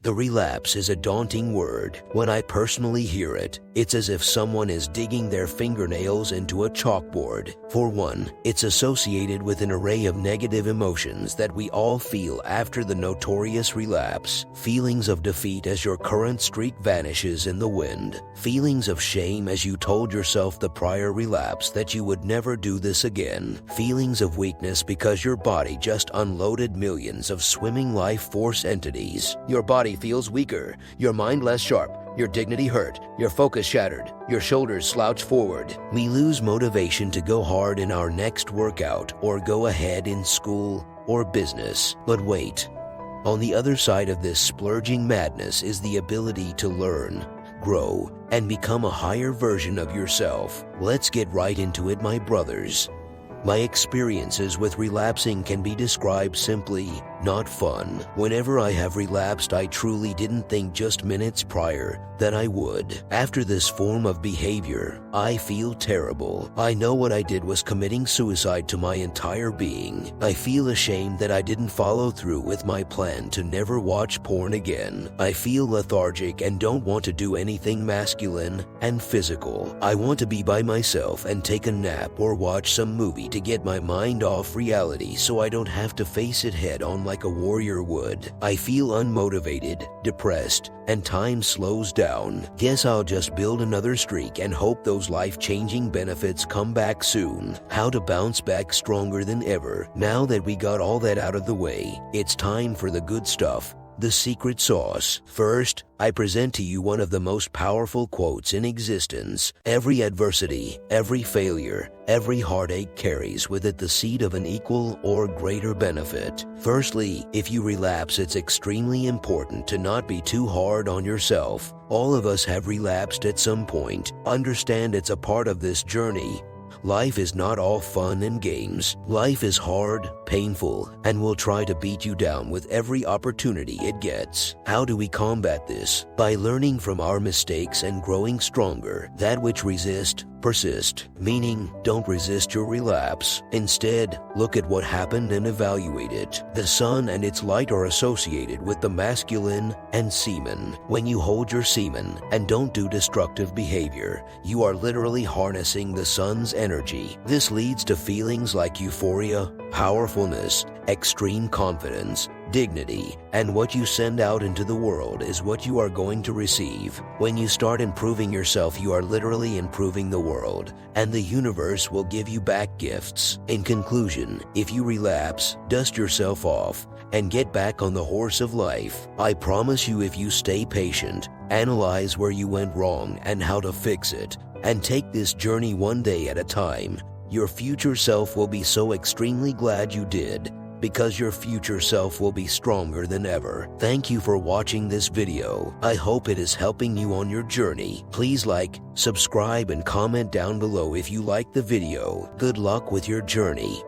The relapse is a daunting word. When I personally hear it, it's as if someone is digging their fingernails into a chalkboard. For one, it's associated with an array of negative emotions that we all feel after the notorious relapse. Feelings of defeat as your current streak vanishes in the wind. Feelings of shame as you told yourself the prior relapse that you would never do this again. Feelings of weakness because your body just unloaded millions of swimming life force entities. Your body feels weaker, your mind less sharp, your dignity hurt, your focus shattered, your shoulders slouch forward. We lose motivation to go hard in our next workout or go ahead in school or business. But wait, on the other side of this splurging madness is the ability to learn, grow, and become a higher version of yourself. Let's get right into it, my brothers. My experiences with relapsing can be described simply, not fun. Whenever I have relapsed, I truly didn't think just minutes prior that I would. After this form of behavior, I feel terrible. I know what I did was committing suicide to my entire being. I feel ashamed that I didn't follow through with my plan to never watch porn again. I feel lethargic and don't want to do anything masculine and physical. I want to be by myself and take a nap or watch some movie to get my mind off reality so I don't have to face it head on like a warrior would. I feel unmotivated, depressed, and time slows down. Guess I'll just build another streak and hope those life-changing benefits come back soon. How to bounce back stronger than ever. Now that we got all that out of the way, it's time for the good stuff. The secret sauce. First, I present to you one of the most powerful quotes in existence. Every adversity, every failure, every heartache carries with it the seed of an equal or greater benefit. Firstly, if you relapse, it's extremely important to not be too hard on yourself. All of us have relapsed at some point. Understand it's a part of this journey. Life is not all fun and games. Life is hard, painful, and will try to beat you down with every opportunity it gets. How do we combat this? By learning from our mistakes and growing stronger. That which resist, persist. Meaning, don't resist your relapse. Instead, look at what happened and evaluate it. The sun and its light are associated with the masculine and semen. When you hold your semen and don't do destructive behavior, you are literally harnessing the sun's energy. This leads to feelings like euphoria, powerfulness, extreme confidence, dignity, and what you send out into the world is what you are going to receive. When you start improving yourself, you are literally improving the world, and the universe will give you back gifts. In conclusion, if you relapse, dust yourself off and get back on the horse of life. I promise you, if you stay patient, analyze where you went wrong and how to fix it, and take this journey one day at a time, your future self will be so extremely glad you did, because your future self will be stronger than ever. Thank you for watching this video. I hope it is helping you on your journey. Please like, subscribe, and comment down below if you like the video. Good luck with your journey.